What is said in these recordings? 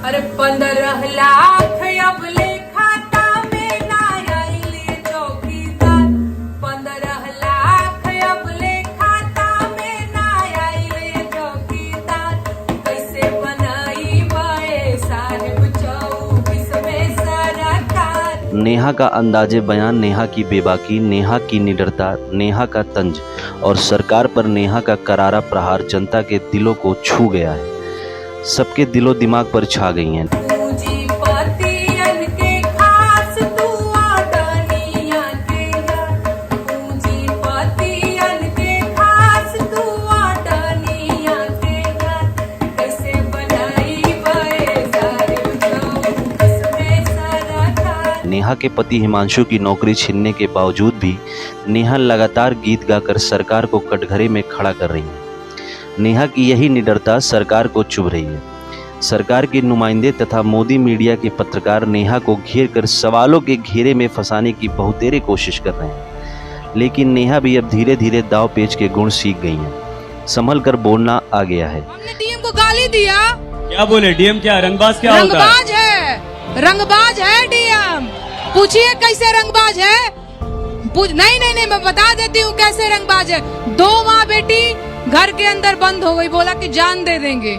अरे 15 लाख अब ले खाता में ना आइले चौकीदार। 15 लाख अब ले खाता में ना आइले चौकीदार। कैसे बनाई बे साहेब 24 में सरकार। नेहा का अंदाजे बयान, नेहा की बेबाकी, नेहा की निडरता, नेहा का तंज और सरकार पर नेहा का करारा प्रहार जनता के दिलों को छू गया है, सबके दिलो दिमाग पर छा गई हैं। पूंजीपतियन के खास तू अडानिया के यार। पूंजीपतियन के खास तू अडानिया के यार। कैसे बनाई बे साहेब 24 में सरकार। नेहा के पति हिमांशु की नौकरी छीनने के बावजूद भी नेहा लगातार गीत गाकर सरकार को कटघरे में खड़ा कर रही है। नेहा की यही निडरता सरकार को चुभ रही है। सरकार के नुमाइंदे तथा मोदी मीडिया के पत्रकार नेहा को घेर कर सवालों के घेरे में फंसाने की बहुतेरे कोशिश कर रहे हैं, लेकिन नेहा भी अब धीरे धीरे दाव पेच के गुण सीख गई हैं। संभल कर बोलना आ गया है। हमने डीएम को गाली दिया। क्या बोले? डीएम क्या रंगबाज क्या होता है? रंगबाज है, रंगबाज है डीएम। पूछिए कैसे रंगबाज है। नहीं मैं बता देती हूँ कैसे रंगबाज है। 2 माँ बेटी घर के अंदर बंद हो गई, बोला कि जान दे देंगे।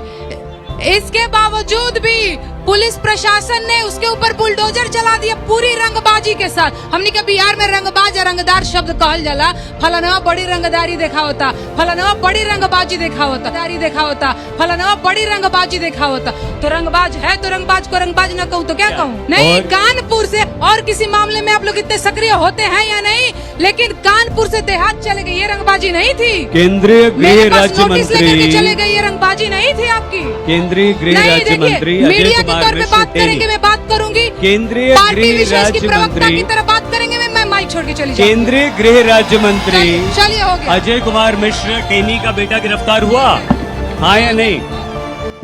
इसके बावजूद भी पुलिस प्रशासन ने उसके ऊपर बुलडोजर चला दिया पूरी रंगबाजी के साथ। हमने कहा बिहार में रंगबाज या रंगदार शब्द कहल जाला। फलानवा बड़ी रंगदारी देखा होता, फलानवा बड़ी रंगबाजी देखा होता, फलानवा बड़ी रंगबाजी देखा होता। तो रंगबाज है तो रंगबाज को रंगबाज न कहूँ तो क्या कहूँ? नहीं, कानपुर से और किसी मामले में आप लोग इतने सक्रिय होते हैं या नहीं, लेकिन कानपुर से देहात चले गए, ये रंगबाजी नहीं थी। केंद्रीय गृह राज्य मंत्री चले गए, ये रंगबाजी नहीं थी आपकी। केंद्रीय गृह राज्य मंत्री मीडिया के तौर पे बात करेंगे, मैं बात करूंगी। केंद्रीय गृह राज्य मंत्री की तरह बात करेंगे, मैं माइक छोड़ के चली जाऊंगी। केंद्रीय गृह राज्य मंत्री चलिए हो गया। अजय कुमार मिश्र टेनी का बेटा गिरफ्तार हुआ, हाँ या नहीं?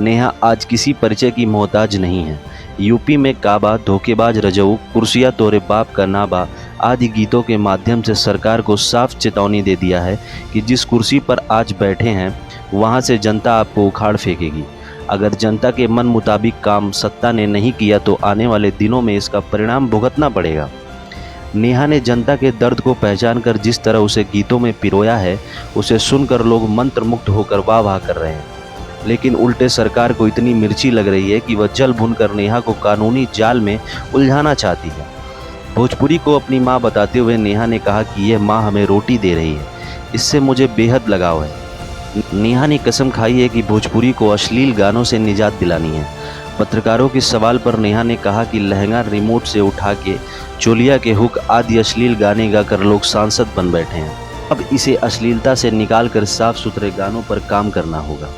नेहा आज किसी परिचय की मोहताज नहीं है। यूपी में काबा, धोखेबाज रजऊ, कुर्सिया तोरे बाप का नाबा आदि गीतों के माध्यम से सरकार को साफ चेतावनी दे दिया है कि जिस कुर्सी पर आज बैठे हैं वहां से जनता आपको उखाड़ फेंकेगी। अगर जनता के मन मुताबिक काम सत्ता ने नहीं किया तो आने वाले दिनों में इसका परिणाम भुगतना पड़ेगा। नेहा ने जनता के दर्द को पहचान कर जिस तरह उसे गीतों में पिरोया है, उसे सुनकर लोग मंत्रमुग्ध होकर वाह वाह कर रहे हैं, लेकिन उल्टे सरकार को इतनी मिर्ची लग रही है कि वह जल भुनकर नेहा को कानूनी जाल में उलझाना चाहती है। भोजपुरी को अपनी माँ बताते हुए नेहा ने कहा कि यह माँ हमें रोटी दे रही है, इससे मुझे बेहद लगाव है। नेहा ने कसम खाई है कि भोजपुरी को अश्लील गानों से निजात दिलानी है। पत्रकारों के सवाल पर नेहा ने कहा कि लहंगा रिमोट से उठा के, चोलिया के हुक आदि अश्लील गाने गाकर लोग सांसद बन बैठे हैं। अब इसे अश्लीलता से निकालकर साफ सुथरे गानों पर काम करना होगा।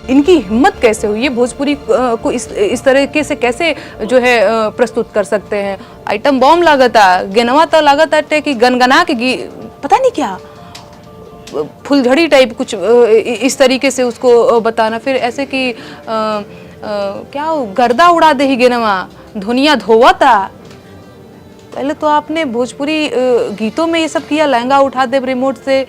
इनकी हिम्मत कैसे हुई? ये भोजपुरी को इस तरीके से कैसे जो है प्रस्तुत कर सकते हैं? आइटम बॉम्ब लागता, गेनवा तो लागता कि गनगना के पता नहीं क्या फुलझड़ी टाइप कुछ इस तरीके से उसको बताना, फिर ऐसे कि क्या गर्दा उड़ा दे ही गेनवा धुनिया धोवता। पहले तो आपने भोजपुरी गीतों में ये सब किया, लहंगा उठा दे रिमोट से,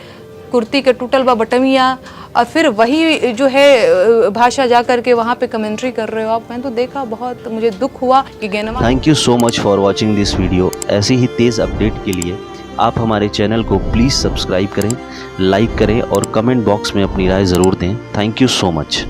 कुर्ती के टूटल बा बटमिया, और फिर वही जो है भाषा जा करके वहाँ पे कमेंट्री कर रहे हो आप। मैंने तो देखा, बहुत मुझे दुख हुआ कि गेनवा। Thank you so much for watching this video. ऐसी ही तेज़ अपडेट के लिए आप हमारे चैनल को प्लीज़ सब्सक्राइब करें, लाइक करें और कमेंट बॉक्स में अपनी राय ज़रूर दें। Thank you so much.